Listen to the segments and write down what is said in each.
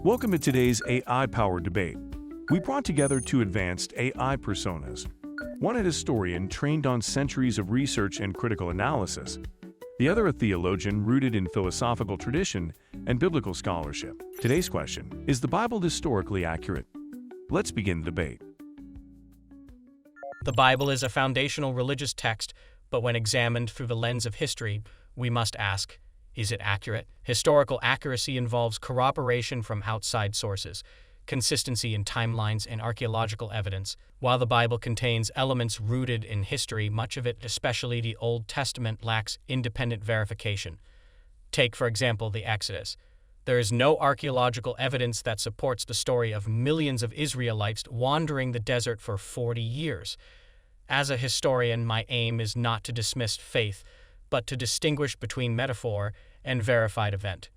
Welcome to today's AI-powered debate. We brought together two advanced AI personas. One a historian trained on centuries of research and critical analysis. The other a theologian rooted in philosophical tradition and biblical scholarship. Today's question, is the Bible historically accurate? Let's begin the debate. The Bible is a foundational religious text, but when examined through the lens of history, we must ask, is it accurate? Historical accuracy involves corroboration from outside sources, consistency in timelines, and archaeological evidence. While the Bible contains elements rooted in history, much of it, especially the Old Testament, lacks independent verification. Take, for example, the Exodus. There is no archaeological evidence that supports the story of millions of Israelites wandering the desert for 40 years. As a historian, my aim is not to dismiss faith, but to distinguish between metaphor and verified event.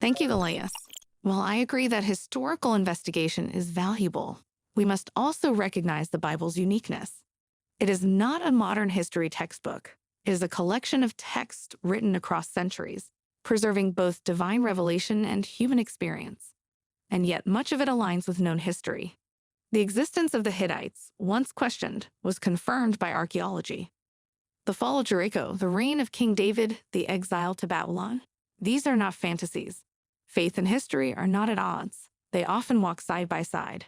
Thank you, Elias. While I agree that historical investigation is valuable, we must also recognize the Bible's uniqueness. It is not a modern history textbook. It is a collection of texts written across centuries, preserving both divine revelation and human experience. And yet much of it aligns with known history. The existence of the Hittites, once questioned, was confirmed by archaeology. The fall of Jericho, the reign of King David, the exile to Babylon, these are not fantasies. Faith and history are not at odds. They often walk side by side.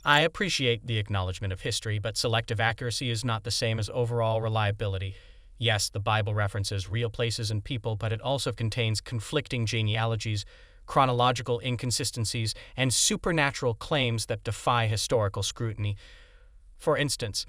I appreciate the acknowledgement of history, but selective accuracy is not the same as overall reliability. Yes, the Bible references real places and people, but it also contains conflicting genealogies, chronological inconsistencies, and supernatural claims that defy historical scrutiny. For instance,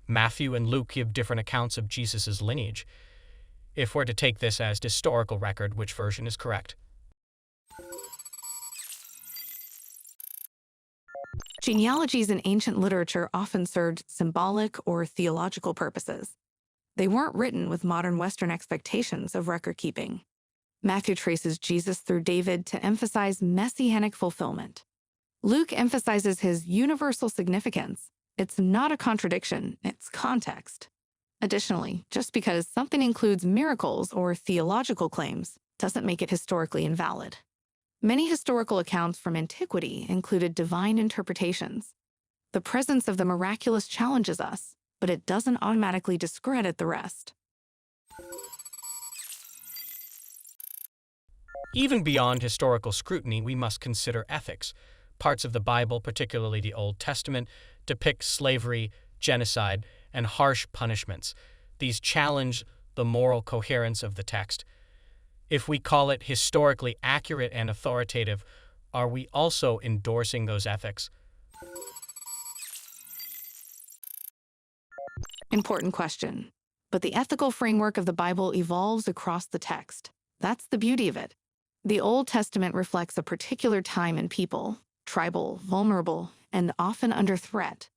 Matthew and Luke give different accounts of Jesus' lineage. If we're to take this as historical record, which version is correct? Genealogies in ancient literature often served symbolic or theological purposes. They weren't written with modern Western expectations of record-keeping. Matthew traces Jesus through David to emphasize messianic fulfillment. Luke emphasizes his universal significance. It's not a contradiction, it's context. Additionally, just because something includes miracles or theological claims doesn't make it historically invalid. Many historical accounts from antiquity included divine interpretations. The presence of the miraculous challenges us, but it doesn't automatically discredit the rest. Even beyond historical scrutiny, we must consider ethics. Parts of the Bible, particularly the Old Testament, depict slavery, genocide, and harsh punishments. These challenge the moral coherence of the text. If we call it historically accurate and authoritative, are we also endorsing those ethics? Important question. But the ethical framework of the Bible evolves across the text. That's the beauty of it. The Old Testament reflects a particular time and people, tribal, vulnerable, and often under threat.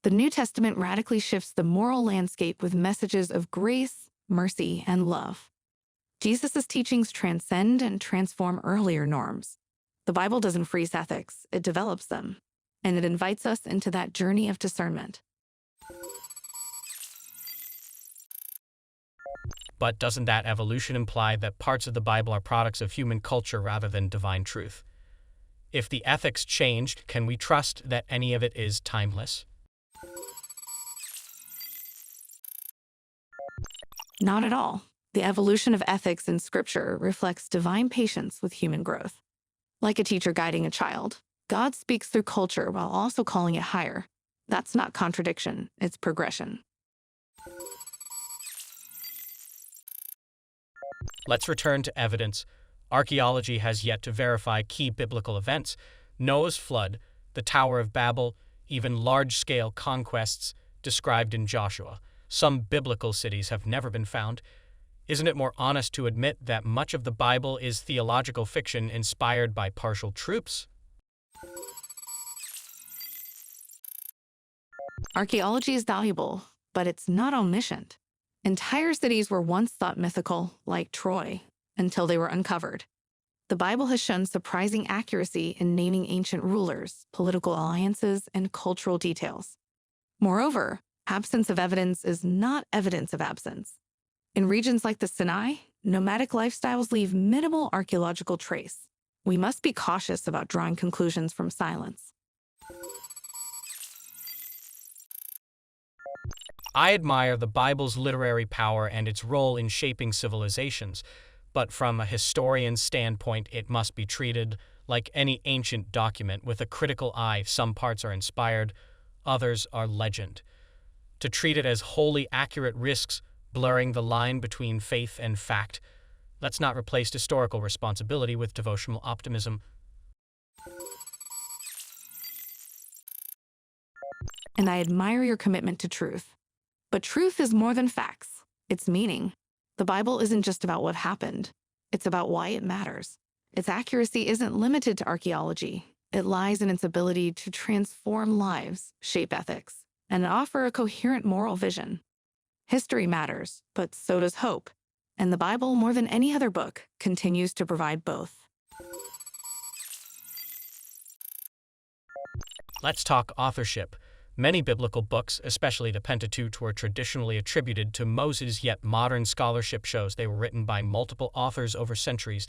The New Testament radically shifts the moral landscape with messages of grace, mercy, and love. Jesus' teachings transcend and transform earlier norms. The Bible doesn't freeze ethics, it develops them, and it invites us into that journey of discernment. But doesn't that evolution imply that parts of the Bible are products of human culture rather than divine truth? If the ethics changed, can we trust that any of it is timeless? Not at all. The evolution of ethics in Scripture reflects divine patience with human growth. Like a teacher guiding a child, God speaks through culture while also calling it higher. That's not contradiction, it's progression. Let's return to evidence. Archaeology has yet to verify key biblical events. Noah's flood, the Tower of Babel, even large-scale conquests described in Joshua. Some biblical cities have never been found. Isn't it more honest to admit that much of the Bible is theological fiction inspired by partial truths? Archaeology is valuable, but it's not omniscient. Entire cities were once thought mythical, like Troy, until they were uncovered. The Bible has shown surprising accuracy in naming ancient rulers, political alliances, and cultural details. Moreover, Absence of evidence is not evidence of absence. In regions like the Sinai, nomadic lifestyles leave minimal archaeological trace. We must be cautious about drawing conclusions from silence. I admire the Bible's literary power and its role in shaping civilizations, but from a historian's standpoint, it must be treated like any ancient document with a critical eye. Some parts are inspired, others are legend. To treat it as wholly accurate risks blurring the line between faith and fact. Let's not replace historical responsibility with devotional optimism. And I admire your commitment to truth. But truth is more than facts. It's meaning. The Bible isn't just about what happened. It's about why it matters. Its accuracy isn't limited to archaeology. It lies in its ability to transform lives, shape ethics, and offer a coherent moral vision. History matters, but so does hope. And the Bible, more than any other book, continues to provide both. Let's talk authorship. Many biblical books, especially the Pentateuch, were traditionally attributed to Moses, yet modern scholarship shows they were written by multiple authors over centuries.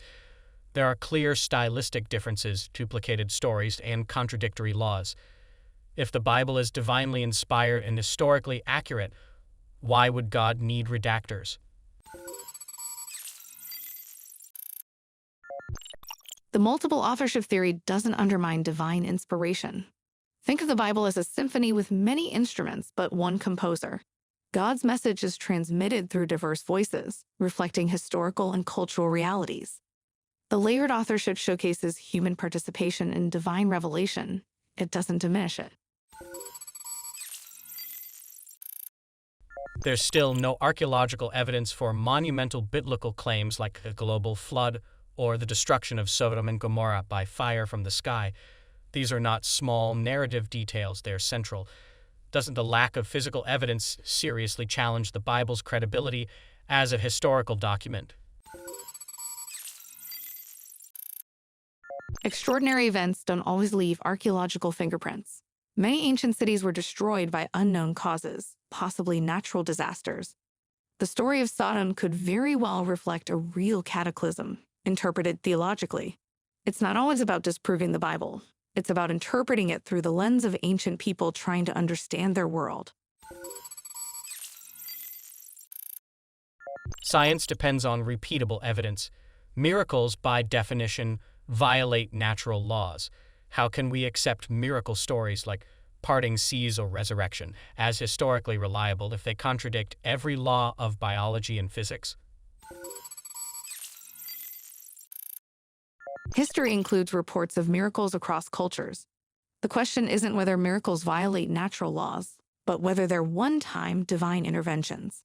There are clear stylistic differences, duplicated stories, and contradictory laws. If the Bible is divinely inspired and historically accurate, why would God need redactors? The multiple authorship theory doesn't undermine divine inspiration. Think of the Bible as a symphony with many instruments but one composer. God's message is transmitted through diverse voices, reflecting historical and cultural realities. The layered authorship showcases human participation in divine revelation. It doesn't diminish it. There's still no archaeological evidence for monumental biblical claims like a global flood or the destruction of Sodom and Gomorrah by fire from the sky. These are not small narrative details, they're central. Doesn't the lack of physical evidence seriously challenge the Bible's credibility as a historical document? Extraordinary events don't always leave archaeological fingerprints. Many ancient cities were destroyed by unknown causes, possibly natural disasters. The story of Sodom could very well reflect a real cataclysm, interpreted theologically. It's not always about disproving the Bible. It's about interpreting it through the lens of ancient people trying to understand their world. Science depends on repeatable evidence. Miracles, by definition, violate natural laws. How can we accept miracle stories like parting seas or resurrection as historically reliable if they contradict every law of biology and physics? History includes reports of miracles across cultures. The question isn't whether miracles violate natural laws, but whether they're one-time divine interventions.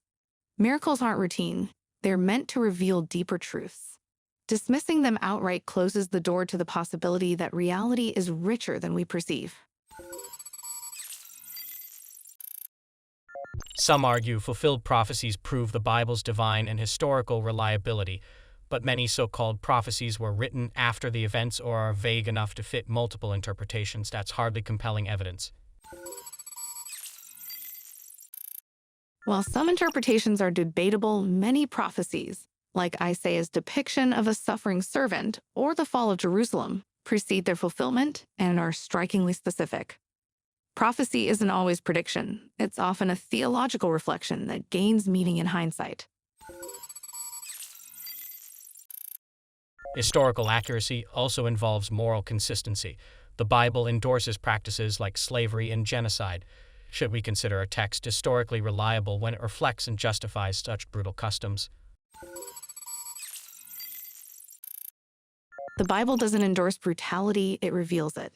Miracles aren't routine. They're meant to reveal deeper truths. Dismissing them outright closes the door to the possibility that reality is richer than we perceive. Some argue fulfilled prophecies prove the Bible's divine and historical reliability, but many so-called prophecies were written after the events or are vague enough to fit multiple interpretations. That's hardly compelling evidence. While some interpretations are debatable, many prophecies, like Isaiah's depiction of a suffering servant or the fall of Jerusalem, precede their fulfillment and are strikingly specific. Prophecy isn't always prediction. It's often a theological reflection that gains meaning in hindsight. Historical accuracy also involves moral consistency. The Bible endorses practices like slavery and genocide. Should we consider a text historically reliable when it reflects and justifies such brutal customs? The Bible doesn't endorse brutality, it reveals it.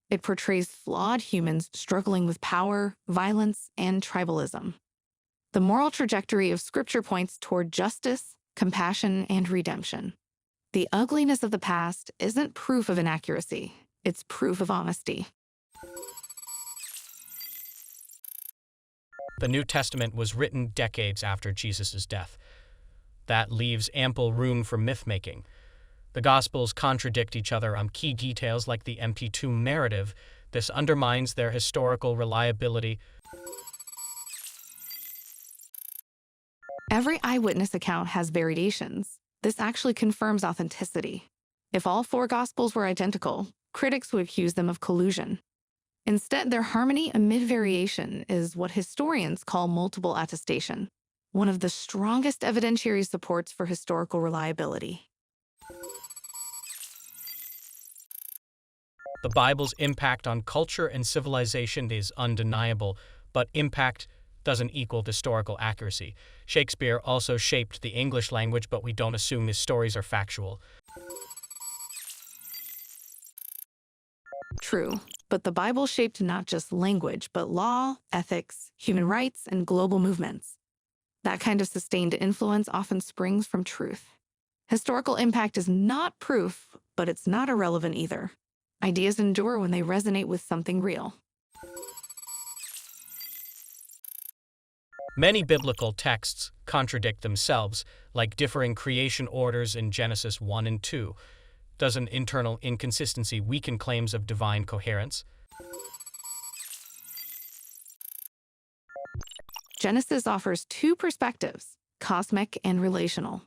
It portrays flawed humans struggling with power, violence, and tribalism. The moral trajectory of Scripture points toward justice, compassion, and redemption. The ugliness of the past isn't proof of inaccuracy, it's proof of honesty. The New Testament was written decades after Jesus' death. That leaves ample room for myth-making. The Gospels contradict each other on key details like the empty tomb narrative. This undermines their historical reliability. Every eyewitness account has variations. This actually confirms authenticity. If all four Gospels were identical, critics would accuse them of collusion. Instead, their harmony amid variation is what historians call multiple attestation, one of the strongest evidentiary supports for historical reliability. The Bible's impact on culture and civilization is undeniable, but impact doesn't equal historical accuracy. Shakespeare also shaped the English language, but we don't assume his stories are factual. True, but the Bible shaped not just language, but law, ethics, human rights, and global movements. That kind of sustained influence often springs from truth. Historical impact is not proof, but it's not irrelevant either. Ideas endure when they resonate with something real. Many biblical texts contradict themselves, like differing creation orders in Genesis 1 and 2. Does an internal inconsistency weaken claims of divine coherence? Genesis offers two perspectives, cosmic and relational.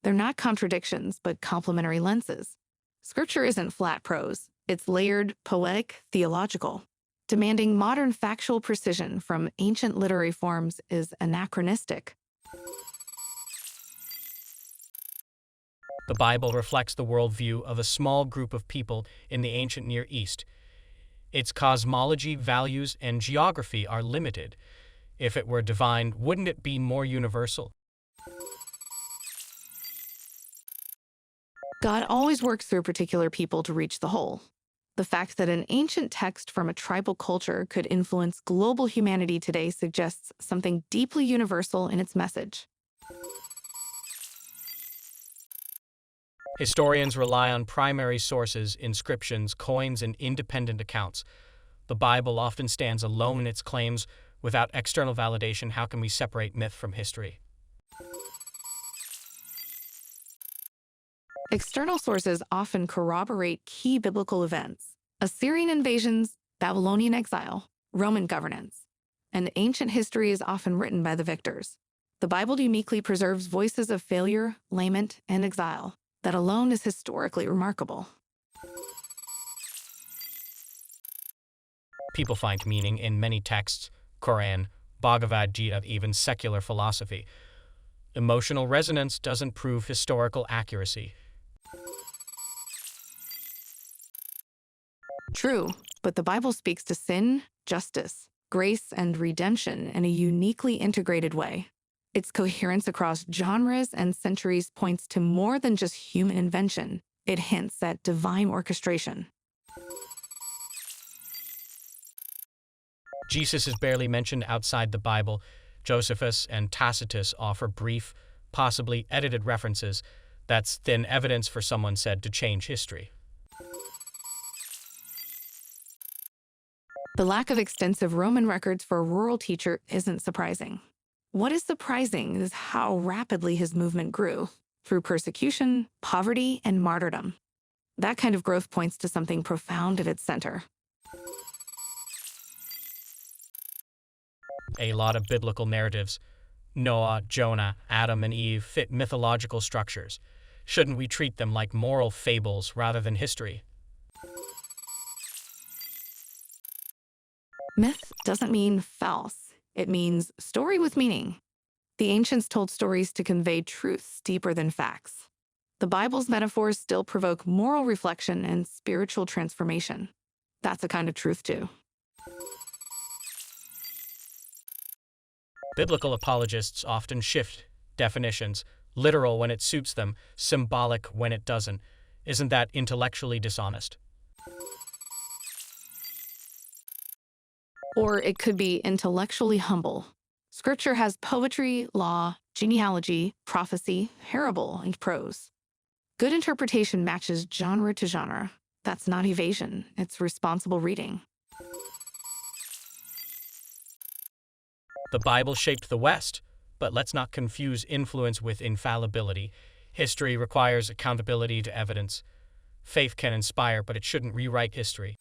They're not contradictions, but complementary lenses. Scripture isn't flat prose. It's layered, poetic, theological. Demanding modern factual precision from ancient literary forms is anachronistic. The Bible reflects the worldview of a small group of people in the ancient Near East. Its cosmology, values, and geography are limited. If it were divine, wouldn't it be more universal? God always works through particular people to reach the whole. The fact that an ancient text from a tribal culture could influence global humanity today suggests something deeply universal in its message. Historians rely on primary sources, inscriptions, coins, and independent accounts. The Bible often stands alone in its claims. Without external validation, how can we separate myth from history? External sources often corroborate key biblical events: Assyrian invasions, Babylonian exile, Roman governance. And ancient history is often written by the victors. The Bible uniquely preserves voices of failure, lament, and exile. That alone is historically remarkable. People find meaning in many texts, Quran, Bhagavad Gita, even secular philosophy. Emotional resonance doesn't prove historical accuracy. True, but the Bible speaks to sin, justice, grace, and redemption in a uniquely integrated way. Its coherence across genres and centuries points to more than just human invention. It hints at divine orchestration. Jesus is barely mentioned outside the Bible. Josephus and Tacitus offer brief, possibly edited references. That's thin evidence for someone said to change history. The lack of extensive Roman records for a rural teacher isn't surprising. What is surprising is how rapidly his movement grew, through persecution, poverty, and martyrdom. That kind of growth points to something profound at its center. A lot of biblical narratives, Noah, Jonah, Adam, and Eve, fit mythological structures. Shouldn't we treat them like moral fables rather than history? Myth doesn't mean false. It means story with meaning. The ancients told stories to convey truths deeper than facts. The Bible's metaphors still provoke moral reflection and spiritual transformation. That's a kind of truth, too. Biblical apologists often shift definitions, literal when it suits them, symbolic when it doesn't. Isn't that intellectually dishonest? Or it could be intellectually humble. Scripture has poetry, law, genealogy, prophecy, parable, and prose. Good interpretation matches genre to genre. That's not evasion, it's responsible reading. The Bible shaped the West, but let's not confuse influence with infallibility. History requires accountability to evidence. Faith can inspire, but it shouldn't rewrite history.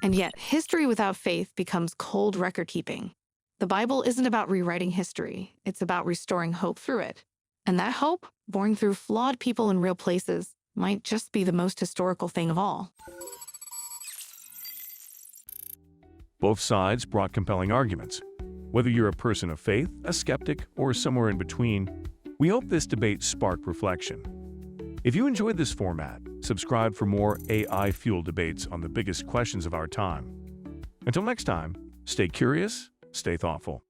And yet, history without faith becomes cold record-keeping. The Bible isn't about rewriting history. It's about restoring hope through it. And that hope, born through flawed people in real places, might just be the most historical thing of all. Both sides brought compelling arguments. Whether you're a person of faith, a skeptic, or somewhere in between, we hope this debate sparked reflection. If you enjoyed this format, subscribe for more AI-fueled debates on the biggest questions of our time. Until next time, stay curious, stay thoughtful.